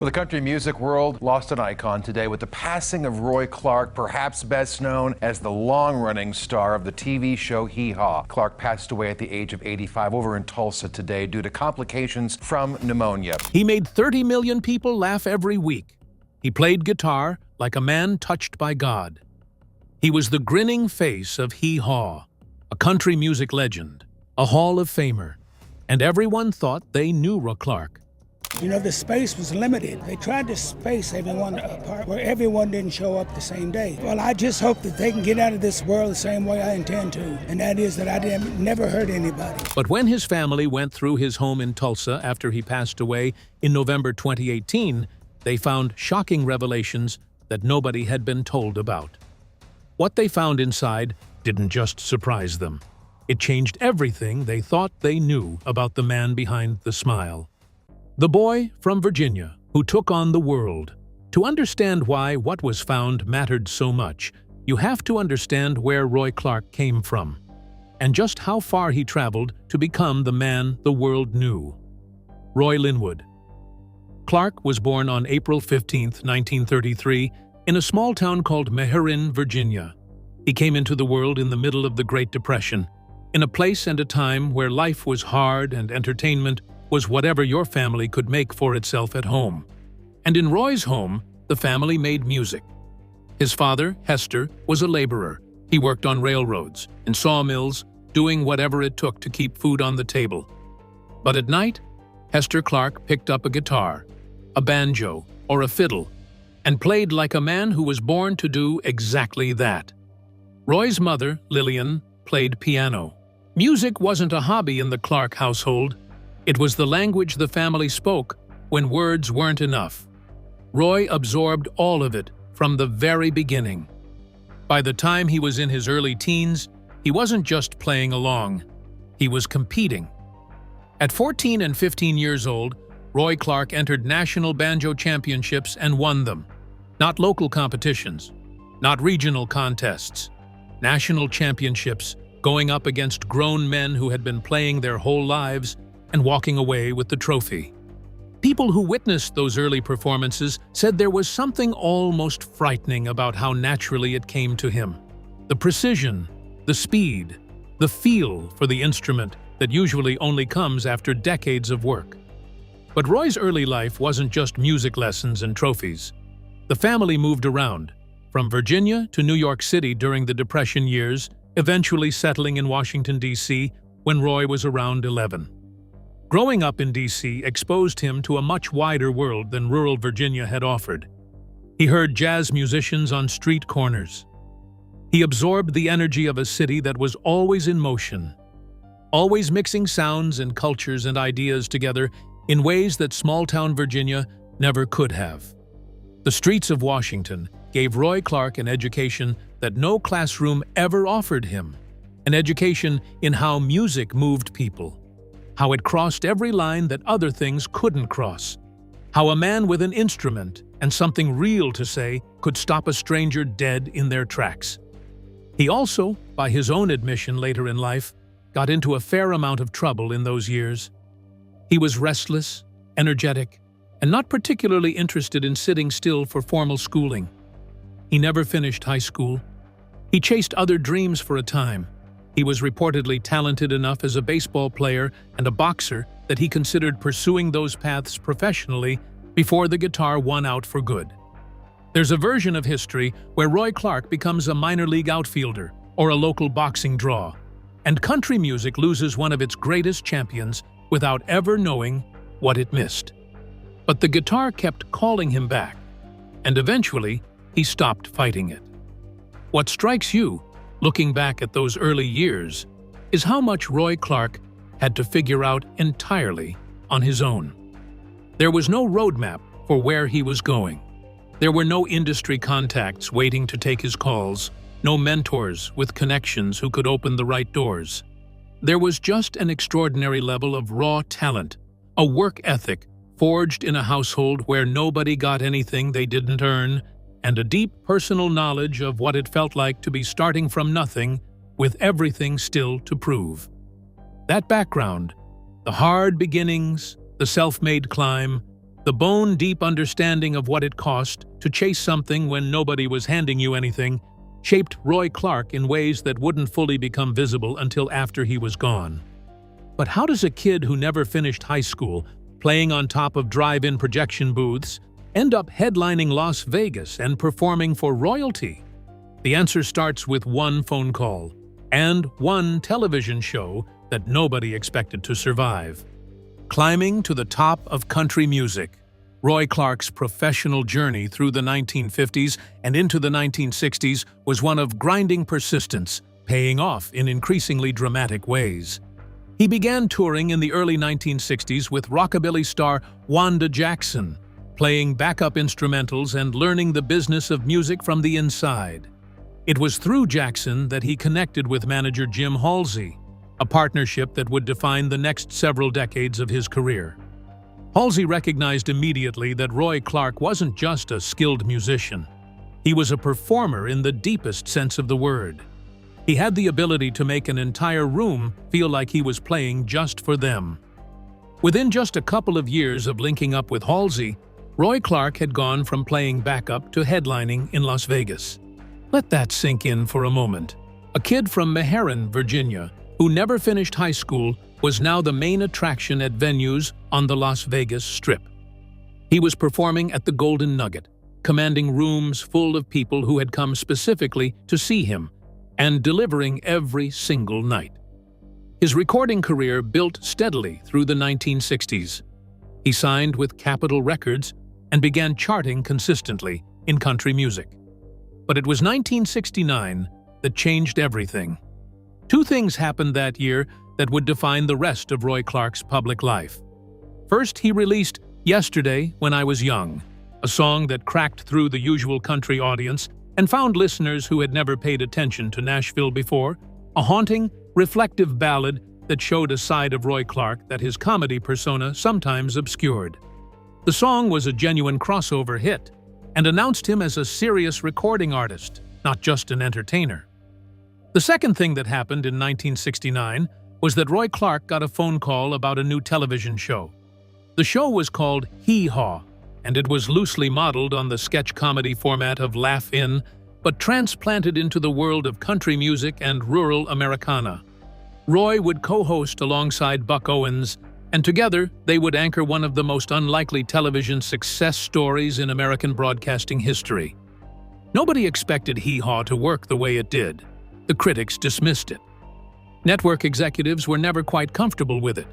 Well, the country music world lost an icon today with the passing of Roy Clark, perhaps best known as the long-running star of the TV show Hee Haw. Clark passed away at the age of 85 over in Tulsa today due to complications from pneumonia. He made 30 million people laugh every week. He played guitar like a man touched by God. He was the grinning face of Hee Haw, a country music legend, a Hall of Famer, and everyone thought they knew Roy Clark. You know, the space was limited. They tried to space everyone apart where everyone didn't show up the same day. Well, I just hope that they can get out of this world the same way I intend to, and that is that I never hurt anybody. But when his family went through his home in Tulsa after he passed away in November 2018, they found shocking revelations that nobody had been told about. What they found inside didn't just surprise them. It changed everything they thought they knew about the man behind the smile. The boy from Virginia who took on the world. To understand why what was found mattered so much, you have to understand where Roy Clark came from, and just how far he traveled to become the man the world knew. Roy Linwood. Clark was born on April 15, 1933, in a small town called Meherin, Virginia. He came into the world in the middle of the Great Depression, in a place and a time where life was hard and entertainment was whatever your family could make for itself at home. And in Roy's home, the family made music. His father, Hester, was a laborer. He worked on railroads, in sawmills, doing whatever it took to keep food on the table. But at night, Hester Clark picked up a guitar, a banjo, or a fiddle, and played like a man who was born to do exactly that. Roy's mother, Lillian, played piano. Music wasn't a hobby in the Clark household. It was the language the family spoke when words weren't enough. Roy absorbed all of it from the very beginning. By the time he was in his early teens, he wasn't just playing along, he was competing. At 14 and 15 years old, Roy Clark entered national banjo championships and won them. Not local competitions, not regional contests, national championships, going up against grown men who had been playing their whole lives and walking away with the trophy. People who witnessed those early performances said there was something almost frightening about how naturally it came to him. The precision, the speed, the feel for the instrument that usually only comes after decades of work. But Roy's early life wasn't just music lessons and trophies. The family moved around, from Virginia to New York City during the Depression years, eventually settling in Washington, D.C. when Roy was around 11. Growing up in D.C. exposed him to a much wider world than rural Virginia had offered. He heard jazz musicians on street corners. He absorbed the energy of a city that was always in motion, always mixing sounds and cultures and ideas together in ways that small-town Virginia never could have. The streets of Washington gave Roy Clark an education that no classroom ever offered him, an education in how music moved people, how it crossed every line that other things couldn't cross, how a man with an instrument and something real to say could stop a stranger dead in their tracks. He also, by his own admission later in life, got into a fair amount of trouble in those years. He was restless, energetic, and not particularly interested in sitting still for formal schooling. He never finished high school. He chased other dreams for a time. He was reportedly talented enough as a baseball player and a boxer that he considered pursuing those paths professionally before the guitar won out for good. There's a version of history where Roy Clark becomes a minor league outfielder or a local boxing draw, and country music loses one of its greatest champions without ever knowing what it missed. But the guitar kept calling him back, and eventually he stopped fighting it. What strikes you, looking back at those early years, is how much Roy Clark had to figure out entirely on his own. There was no roadmap for where he was going. There were no industry contacts waiting to take his calls, no mentors with connections who could open the right doors. There was just an extraordinary level of raw talent, a work ethic forged in a household where nobody got anything they didn't earn, and a deep personal knowledge of what it felt like to be starting from nothing with everything still to prove. That background, the hard beginnings, the self-made climb, The bone-deep understanding of what it cost to chase something when nobody was handing you anything shaped Roy Clark in ways that wouldn't fully become visible until after he was gone. But how does a kid who never finished high school, playing on top of drive-in projection booths, end up headlining Las Vegas and performing for royalty? The answer starts with one phone call and one television show that nobody expected to survive. Climbing to the top of country music, Roy Clark's professional journey through the 1950s and into the 1960s was one of grinding persistence, paying off in increasingly dramatic ways. He began touring in the early 1960s with rockabilly star Wanda Jackson, playing backup instrumentals and learning the business of music from the inside. It was through Jackson that he connected with manager Jim Halsey, a partnership that would define the next several decades of his career. Halsey recognized immediately that Roy Clark wasn't just a skilled musician. He was a performer in the deepest sense of the word. He had the ability to make an entire room feel like he was playing just for them. Within just a couple of years of linking up with Halsey, Roy Clark had gone from playing backup to headlining in Las Vegas. Let that sink in for a moment. A kid from Meherrin, Virginia, who never finished high school, was now the main attraction at venues on the Las Vegas Strip. He was performing at the Golden Nugget, commanding rooms full of people who had come specifically to see him, and delivering every single night. His recording career built steadily through the 1960s. He signed with Capitol Records and began charting consistently in country music. But it was 1969 that changed everything. Two things happened that year that would define the rest of Roy Clark's public life. First, he released Yesterday When I Was Young, a song that cracked through the usual country audience and found listeners who had never paid attention to Nashville before, a haunting, reflective ballad that showed a side of Roy Clark that his comedy persona sometimes obscured. The song was a genuine crossover hit and announced him as a serious recording artist, not just an entertainer. The second thing that happened in 1969 was that Roy Clark got a phone call about a new television show. The show was called Hee Haw, and it was loosely modeled on the sketch comedy format of Laugh In, but transplanted into the world of country music and rural Americana. Roy would co-host alongside Buck Owens, and together they would anchor one of the most unlikely television success stories in American broadcasting history. Nobody expected Hee Haw to work the way it did. The critics dismissed it. Network executives were never quite comfortable with it.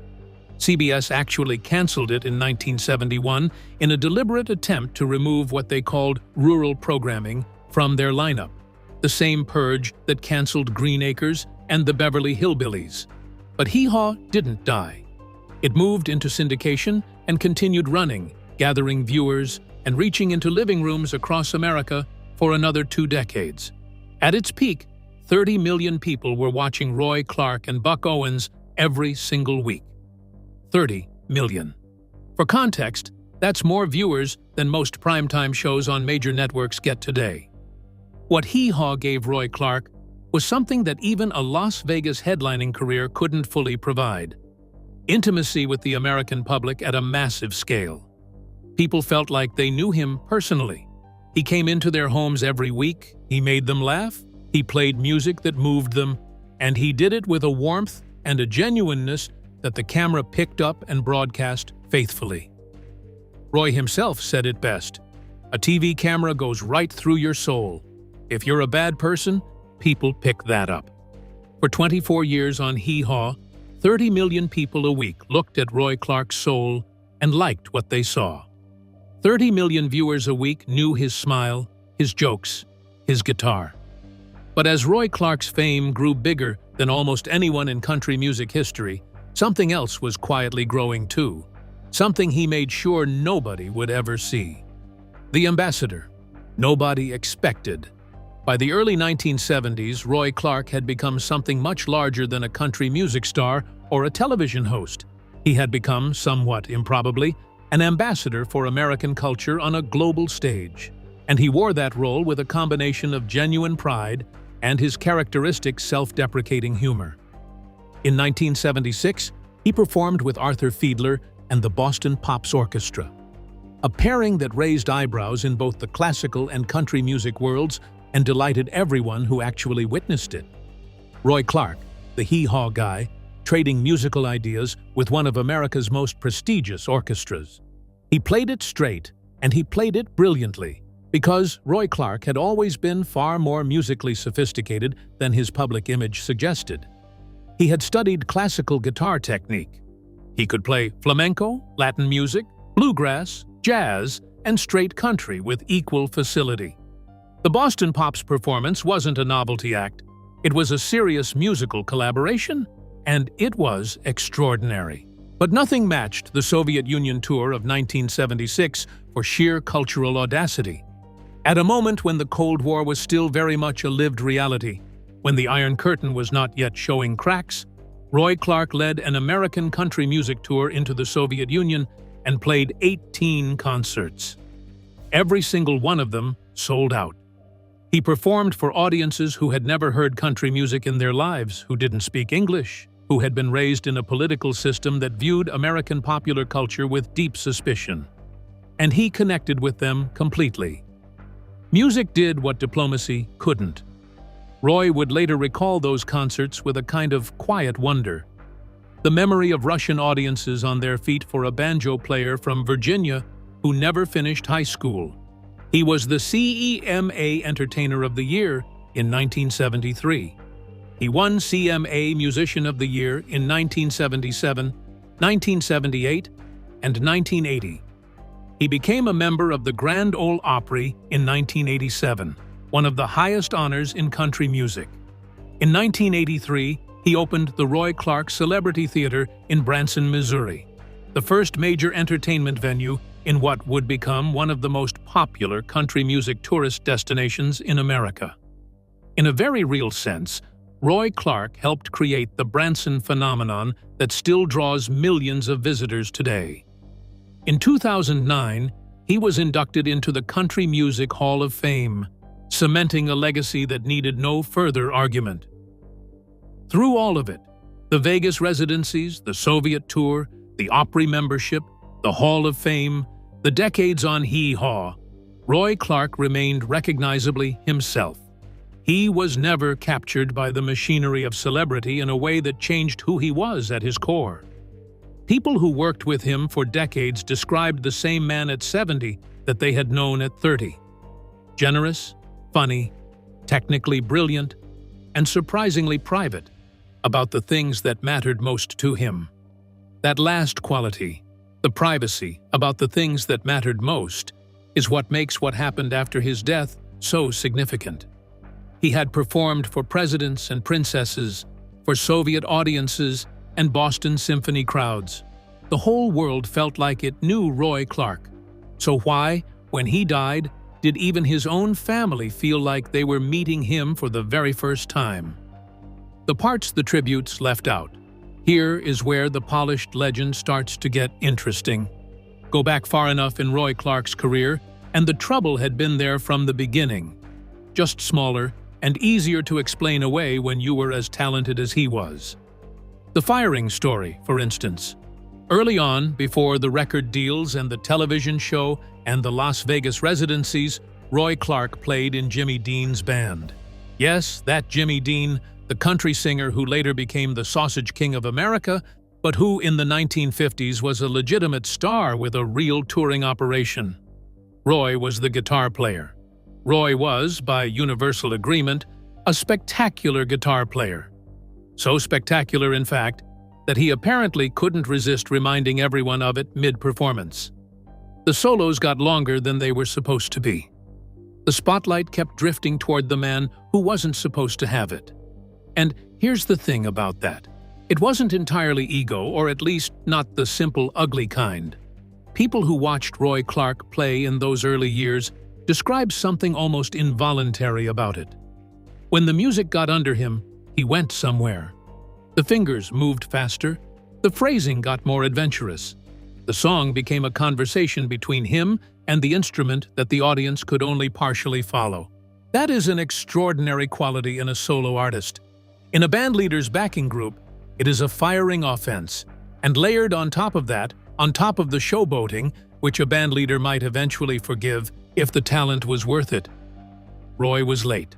CBS actually canceled it in 1971 in a deliberate attempt to remove what they called rural programming from their lineup, the same purge that canceled Green Acres and the Beverly Hillbillies. But Hee Haw didn't die. It moved into syndication and continued running, gathering viewers and reaching into living rooms across America for another 2 decades. At its peak, 30 million people were watching Roy Clark and Buck Owens every single week. 30 million. For context, that's more viewers than most primetime shows on major networks get today. What Hee Haw gave Roy Clark was something that even a Las Vegas headlining career couldn't fully provide: intimacy with the American public at a massive scale. People felt like they knew him personally. He came into their homes every week, he made them laugh, he played music that moved them, and he did it with a warmth and a genuineness that the camera picked up and broadcast faithfully. Roy himself said it best: "A TV camera goes right through your soul. If you're a bad person, people pick that up." For 24 years on Hee Haw, 30 million people a week looked at Roy Clark's soul and liked what they saw. 30 million viewers a week knew his smile, his jokes, his guitar. But as Roy Clark's fame grew bigger than almost anyone in country music history, something else was quietly growing too, something he made sure nobody would ever see. The ambassador. Nobody expected. By the early 1970s, Roy Clark had become something much larger than a country music star or a television host. He had become, somewhat improbably, an ambassador for American culture on a global stage. And he wore that role with a combination of genuine pride and his characteristic self-deprecating humor. In 1976, he performed with Arthur Fiedler and the Boston Pops Orchestra. a pairing that raised eyebrows in both the classical and country music worlds and delighted everyone who actually witnessed it. Roy Clark, the Hee Haw guy, trading musical ideas with one of America's most prestigious orchestras. He played it straight, and he played it brilliantly, because Roy Clark had always been far more musically sophisticated than his public image suggested. He had studied classical guitar technique. He could play flamenco, Latin music, bluegrass, jazz, and straight country with equal facility. The Boston Pops performance wasn't a novelty act. It was a serious musical collaboration, and it was extraordinary. But nothing matched the Soviet Union tour of 1976 for sheer cultural audacity. At a moment when the Cold War was still very much a lived reality, when the Iron Curtain was not yet showing cracks, Roy Clark led an American country music tour into the Soviet Union and played 18 concerts. Every single one of them sold out. He performed for audiences who had never heard country music in their lives, who didn't speak English, who had been raised in a political system that viewed American popular culture with deep suspicion. And he connected with them completely. Music did what diplomacy couldn't. Roy would later recall those concerts with a kind of quiet wonder. The memory of Russian audiences on their feet for a banjo player from Virginia who never finished high school. He was the CEMA Entertainer of the Year in 1973. He won CMA Musician of the Year in 1977, 1978, and 1980. He became a member of the Grand Ole Opry in 1987, one of the highest honors in country music. In 1983, he opened the Roy Clark Celebrity Theater in Branson, Missouri, the first major entertainment venue in what would become one of the most popular country music tourist destinations in America. In a very real sense, Roy Clark helped create the Branson phenomenon that still draws millions of visitors today. In 2009, he was inducted into the Country Music Hall of Fame, cementing a legacy that needed no further argument. Through all of it, the Vegas residencies, the Soviet tour, the Opry membership, the Hall of Fame, the decades on Hee Haw, Roy Clark remained recognizably himself. He was never captured by the machinery of celebrity in a way that changed who he was at his core. People who worked with him for decades described the same man at 70 that they had known at 30. Generous, funny, technically brilliant, and surprisingly private about the things that mattered most to him. That last quality, the privacy about the things that mattered most, is what makes what happened after his death so significant. He had performed for presidents and princesses, for Soviet audiences and Boston Symphony crowds. The whole world felt like it knew Roy Clark. So why, when he died, did even his own family feel like they were meeting him for the very first time? The parts the tributes left out. Here is where the polished legend starts to get interesting. Go back far enough in Roy Clark's career, and the trouble had been there from the beginning. Just smaller and easier to explain away when you were as talented as he was. The firing story, for instance. Early on, before the record deals and the television show and the Las Vegas residencies, Roy Clark played in Jimmy Dean's band. Yes, that Jimmy Dean, the country singer who later became the Sausage King of America, but who in the 1950s was a legitimate star with a real touring operation. Roy was the guitar player. Roy was, by universal agreement, a spectacular guitar player. So spectacular, in fact, that he apparently couldn't resist reminding everyone of it mid-performance. The solos got longer than they were supposed to be. The spotlight kept drifting toward the man who wasn't supposed to have it. And here's the thing about that. It wasn't entirely ego, or at least not the simple, ugly kind. People who watched Roy Clark play in those early years described something almost involuntary about it. When the music got under him, he went somewhere. The fingers moved faster, the phrasing got more adventurous. The song became a conversation between him and the instrument that the audience could only partially follow. That is an extraordinary quality in a solo artist. In a bandleader's backing group, it is a firing offense, and layered on top of that, on top of the showboating, which a bandleader might eventually forgive if the talent was worth it. Roy was late.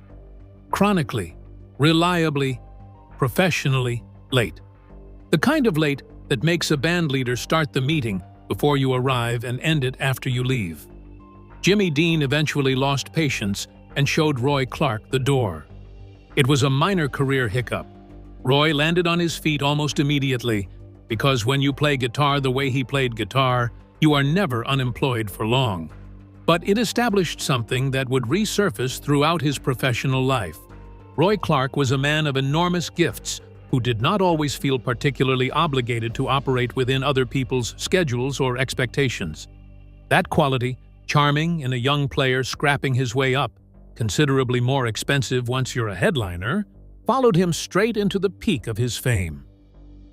Chronically, reliably, professionally late. The kind of late that makes a bandleader start the meeting before you arrive and end it after you leave. Jimmy Dean eventually lost patience and showed Roy Clark the door. It was a minor career hiccup. Roy landed on his feet almost immediately, because when you play guitar the way he played guitar, you are never unemployed for long. But it established something that would resurface throughout his professional life. Roy Clark was a man of enormous gifts who did not always feel particularly obligated to operate within other people's schedules or expectations. That quality, charming in a young player scrapping his way up, considerably more expensive once you're a headliner, followed him straight into the peak of his fame.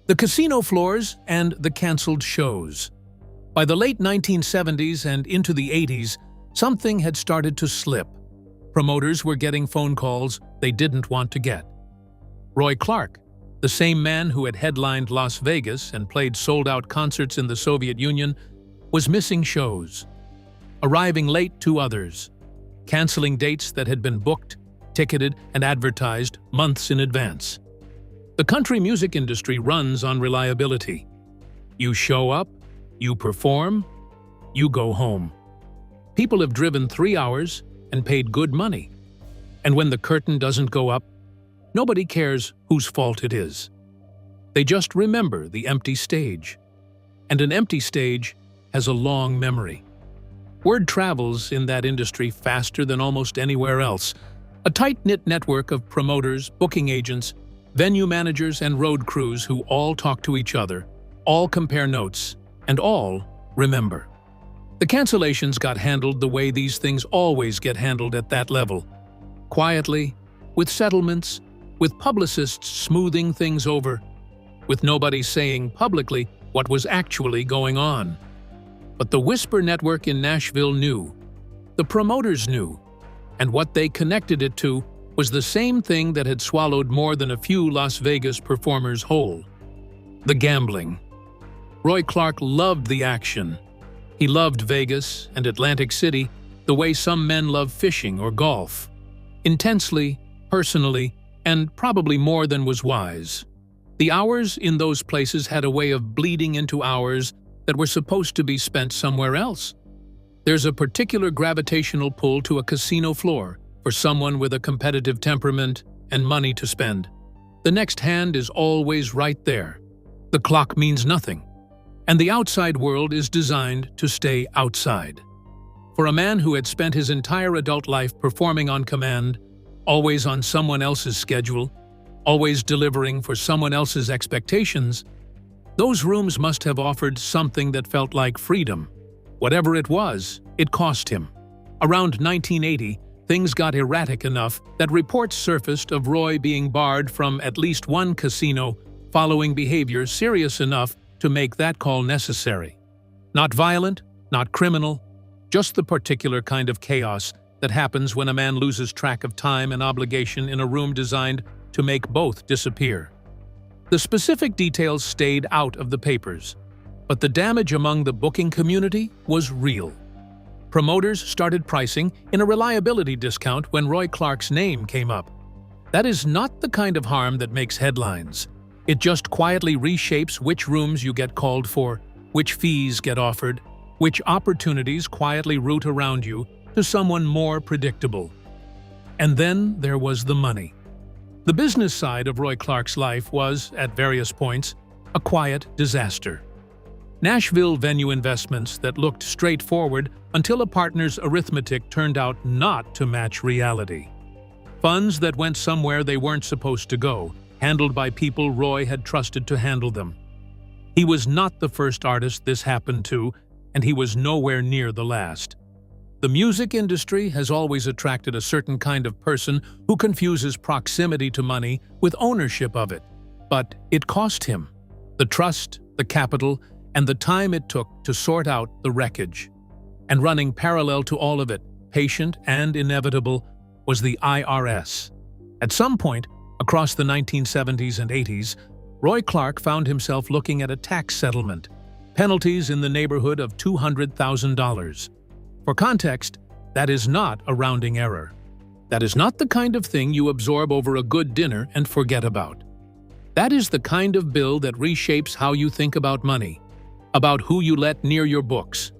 The casino floors and the canceled shows. By the late 1970s and into the 80s, something had started to slip. Promoters were getting phone calls they didn't want to get. Roy Clark, the same man who had headlined Las Vegas and played sold-out concerts in the Soviet Union, was missing shows, arriving late to others, canceling dates that had been booked, ticketed, and advertised months in advance. The country music industry runs on reliability. You show up, you perform, you go home. People have driven 3 hours and paid good money. And when the curtain doesn't go up, nobody cares whose fault it is. They just remember the empty stage. And an empty stage has a long memory. Word travels in that industry faster than almost anywhere else. A tight-knit network of promoters, booking agents, venue managers, and road crews who all talk to each other, all compare notes, and all remember. The cancellations got handled the way these things always get handled at that level. Quietly, with settlements, with publicists smoothing things over, with nobody saying publicly what was actually going on. But the Whisper Network in Nashville knew. The promoters knew. And what they connected it to was the same thing that had swallowed more than a few Las Vegas performers whole: the gambling. Roy Clark loved the action. He loved Vegas and Atlantic City the way some men love fishing or golf. Intensely, personally, and probably more than was wise. The hours in those places had a way of bleeding into hours that were supposed to be spent somewhere else. There's a particular gravitational pull to a casino floor for someone with a competitive temperament and money to spend. The next hand is always right there. The clock means nothing. And the outside world is designed to stay outside. For a man who had spent his entire adult life performing on command, always on someone else's schedule, always delivering for someone else's expectations, those rooms must have offered something that felt like freedom. Whatever it was, it cost him. Around 1980, things got erratic enough that reports surfaced of Roy being barred from at least one casino following behavior serious enough to make that call necessary. Not violent, not criminal, just the particular kind of chaos that happens when a man loses track of time and obligation in a room designed to make both disappear. The specific details stayed out of the papers, but the damage among the booking community was real. Promoters started pricing in a reliability discount when Roy Clark's name came up. That is not the kind of harm that makes headlines. It just quietly reshapes which rooms you get called for, which fees get offered, which opportunities quietly route around you to someone more predictable. And then there was the money. The business side of Roy Clark's life was, at various points, a quiet disaster. Nashville venue investments that looked straightforward until a partner's arithmetic turned out not to match reality. Funds that went somewhere they weren't supposed to go, handled by people Roy had trusted to handle them. He was not the first artist this happened to, and he was nowhere near the last. The music industry has always attracted a certain kind of person who confuses proximity to money with ownership of it. But it cost him the trust, the capital, and the time it took to sort out the wreckage. And running parallel to all of it, patient and inevitable, was the IRS. At some point, across the 1970s and 80s, Roy Clark found himself looking at a tax settlement, penalties in the neighborhood of $200,000. For context, that is not a rounding error. That is not the kind of thing you absorb over a good dinner and forget about. That is the kind of bill that reshapes how you think about money, about who you let near your books,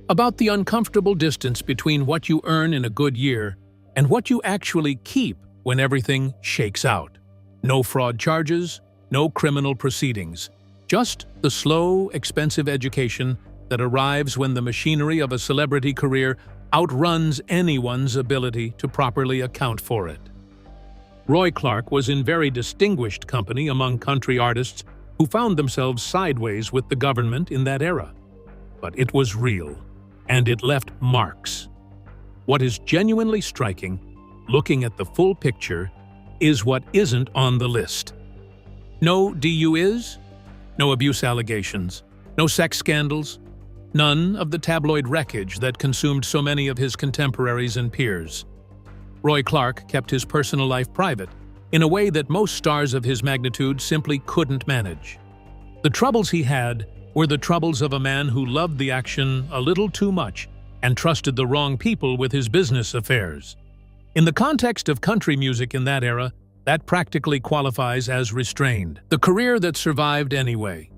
about the uncomfortable distance between what you earn in a good year and what you actually keep when everything shakes out. No fraud charges, no criminal proceedings, just the slow, expensive education that arrives when the machinery of a celebrity career outruns anyone's ability to properly account for it. Roy Clark was in very distinguished company among country artists who found themselves sideways with the government in that era. But it was real, and it left marks. What is genuinely striking, looking at the full picture, is what isn't on the list. No DUIs, no abuse allegations, no sex scandals, none of the tabloid wreckage that consumed so many of his contemporaries and peers. Roy Clark kept his personal life private, in a way that most stars of his magnitude simply couldn't manage. The troubles he had were the troubles of a man who loved the action a little too much and trusted the wrong people with his business affairs. In the context of country music in that era, that practically qualifies as restrained, the career that survived anyway.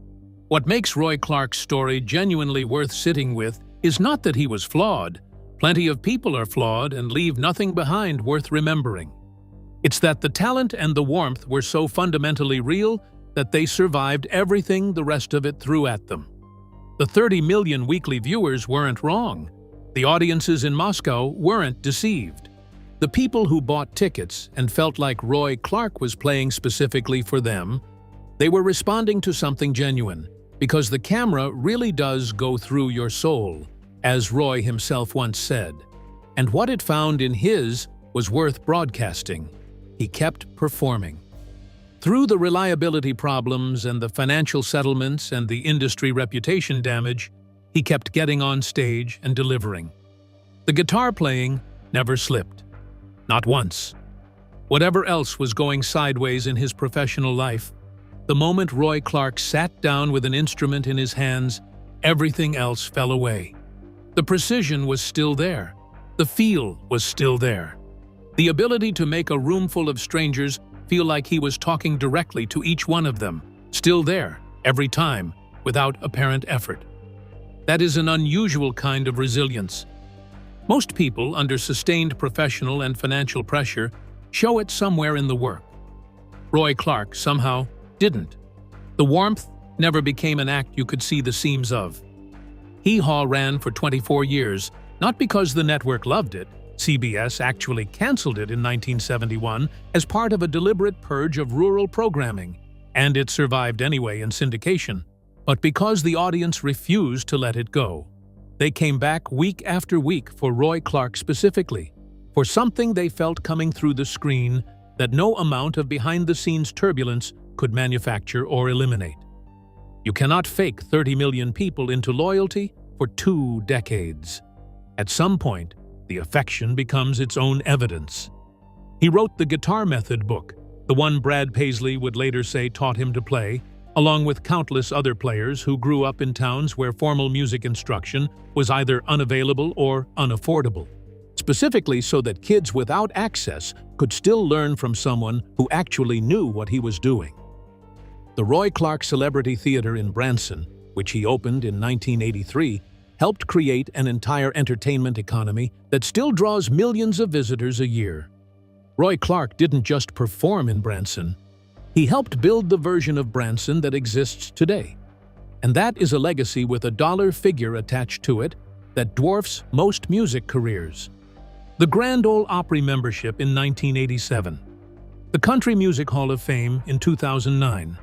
What makes Roy Clark's story genuinely worth sitting with is not that he was flawed. Plenty of people are flawed and leave nothing behind worth remembering. It's that the talent and the warmth were so fundamentally real that they survived everything the rest of it threw at them. The 30 million weekly viewers weren't wrong. The audiences in Moscow weren't deceived. The people who bought tickets and felt like Roy Clark was playing specifically for them, they were responding to something genuine, because the camera really does go through your soul, as Roy himself once said. And what it found in his was worth broadcasting. He kept performing. Through the reliability problems and the financial settlements and the industry reputation damage, he kept getting on stage and delivering. The guitar playing never slipped. Not once. Whatever else was going sideways in his professional life, the moment Roy Clark sat down with an instrument in his hands, everything else fell away. The precision was still there. The feel was still there. The ability to make a room full of strangers feel like he was talking directly to each one of them, still there, every time, without apparent effort. That is an unusual kind of resilience. Most people, under sustained professional and financial pressure, show it somewhere in the work. Roy Clark somehow didn't. The warmth never became an act you could see the seams of. Hee Haw ran for 24 years, not because the network loved it. CBS actually canceled it in 1971 as part of a deliberate purge of rural programming, and it survived anyway in syndication, but because the audience refused to let it go. They came back week after week for Roy Clark specifically, for something they felt coming through the screen that no amount of behind-the-scenes turbulence could manufacture or eliminate. You cannot fake 30 million people into loyalty for 2 decades. At some point, the affection becomes its own evidence. He wrote the Guitar Method book, the one Brad Paisley would later say taught him to play, along with countless other players who grew up in towns where formal music instruction was either unavailable or unaffordable, specifically so that kids without access could still learn from someone who actually knew what he was doing. The Roy Clark Celebrity Theater in Branson, which he opened in 1983, helped create an entire entertainment economy that still draws millions of visitors a year. Roy Clark didn't just perform in Branson. He helped build the version of Branson that exists today. And that is a legacy with a dollar figure attached to it that dwarfs most music careers. The Grand Ole Opry membership in 1987. The Country Music Hall of Fame in 2009.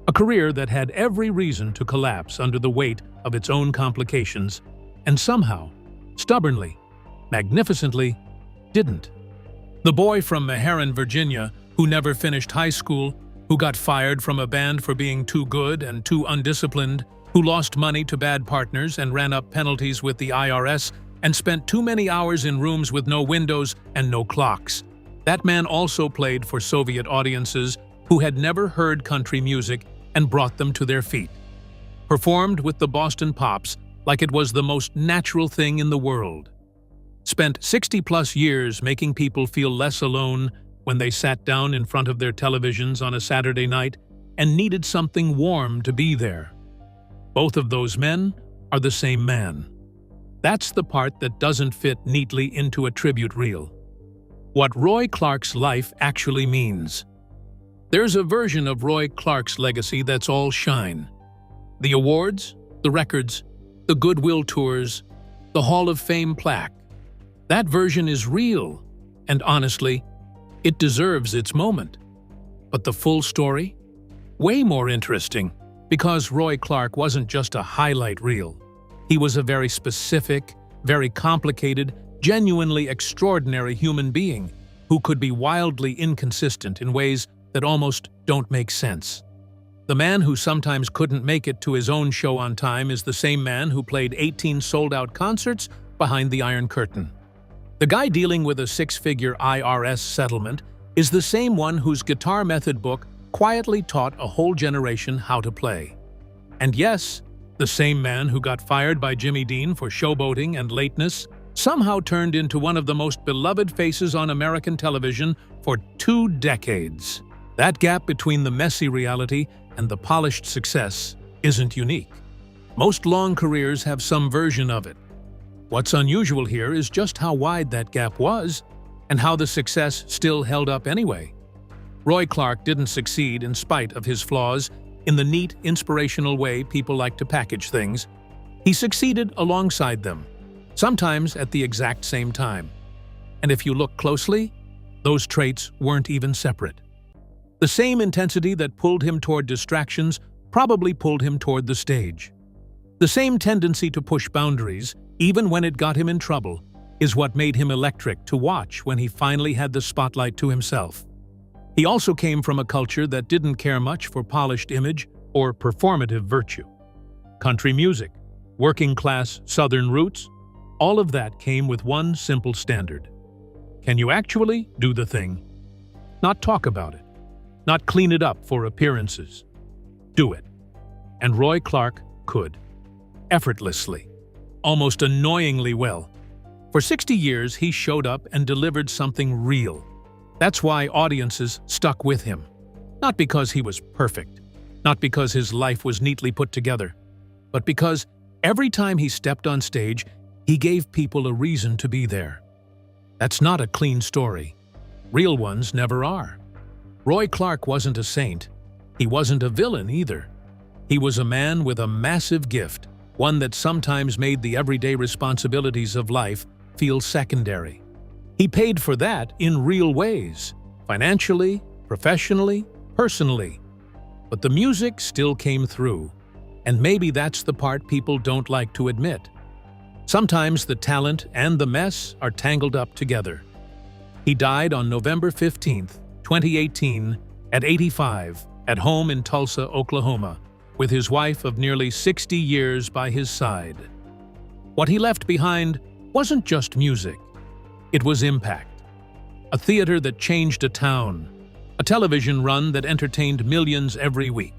A career that had every reason to collapse under the weight of its own complications, and somehow, stubbornly, magnificently, didn't. The boy from Meherrin, Virginia, who never finished high school, who got fired from a band for being too good and too undisciplined, who lost money to bad partners and ran up penalties with the IRS and spent too many hours in rooms with no windows and no clocks. That man also played for Soviet audiences who had never heard country music and brought them to their feet. performed with the Boston Pops like it was the most natural thing in the world. Spent 60-plus years making people feel less alone when they sat down in front of their televisions on a Saturday night and needed something warm to be there. Both of those men are the same man. That's the part that doesn't fit neatly into a tribute reel. What Roy Clark's life actually means. There's a version of Roy Clark's legacy that's all shine. The awards, the records, the goodwill tours, the Hall of Fame plaque. That version is real, and honestly, it deserves its moment. But the full story? Way more interesting, because Roy Clark wasn't just a highlight reel. He was a very specific, very complicated, genuinely extraordinary human being who could be wildly inconsistent in ways that almost don't make sense. The man who sometimes couldn't make it to his own show on time is the same man who played 18 sold-out concerts behind the Iron Curtain. The guy dealing with a six-figure IRS settlement is the same one whose guitar method book quietly taught a whole generation how to play. And yes, the same man who got fired by Jimmy Dean for showboating and lateness somehow turned into one of the most beloved faces on American television for 2 decades. That gap between the messy reality and the polished success isn't unique. Most long careers have some version of it. What's unusual here is just how wide that gap was and how the success still held up anyway. Roy Clark didn't succeed in spite of his flaws in the neat, inspirational way people like to package things. He succeeded alongside them, sometimes at the exact same time. And if you look closely, those traits weren't even separate. The same intensity that pulled him toward distractions probably pulled him toward the stage. The same tendency to push boundaries, even when it got him in trouble, is what made him electric to watch when he finally had the spotlight to himself. He also came from a culture that didn't care much for polished image or performative virtue. Country music, working-class Southern roots, all of that came with one simple standard. Can you actually do the thing? Not talk about it. Not clean it up for appearances. Do it. And Roy Clark could. Effortlessly. Almost annoyingly well. For 60 years, he showed up and delivered something real. That's why audiences stuck with him. Not because he was perfect. Not because his life was neatly put together. But because every time he stepped on stage, he gave people a reason to be there. That's not a clean story. Real ones never are. Roy Clark wasn't a saint. He wasn't a villain either. He was a man with a massive gift, one that sometimes made the everyday responsibilities of life feel secondary. He paid for that in real ways, financially, professionally, personally. But the music still came through, and maybe that's the part people don't like to admit. Sometimes the talent and the mess are tangled up together. He died on November 15th, 2018, at 85, at home in Tulsa, Oklahoma, with his wife of nearly 60 years by his side. What he left behind wasn't just music. It was impact. A theater that changed a town. A television run that entertained millions every week.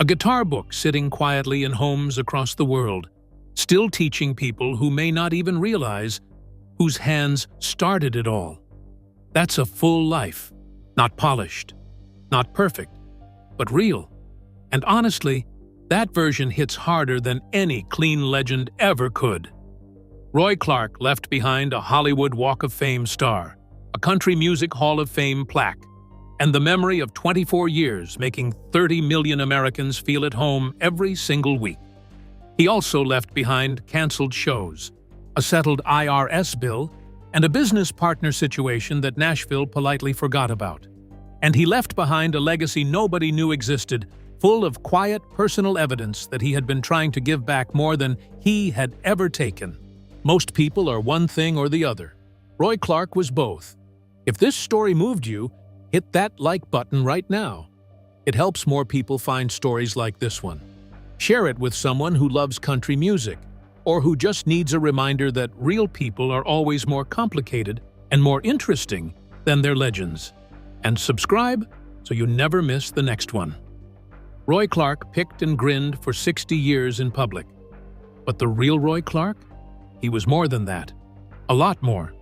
A guitar book sitting quietly in homes across the world, still teaching people who may not even realize whose hands started it all. That's a full life. Not polished, not perfect, but real. And honestly, that version hits harder than any clean legend ever could. Roy Clark left behind a Hollywood Walk of Fame star, a Country Music Hall of Fame plaque, and the memory of 24 years making 30 million Americans feel at home every single week. He also left behind canceled shows, a settled IRS bill, and a business partner situation that Nashville politely forgot about. And he left behind a legacy nobody knew existed, full of quiet, personal evidence that he had been trying to give back more than he had ever taken. Most people are one thing or the other. Roy Clark was both. If this story moved you, hit that like button right now. It helps more people find stories like this one. Share it with someone who loves country music, or who just needs a reminder that real people are always more complicated and more interesting than their legends. And subscribe so you never miss the next one. Roy Clark picked and grinned for 60 years in public. But the real Roy Clark? He was more than that. A lot more.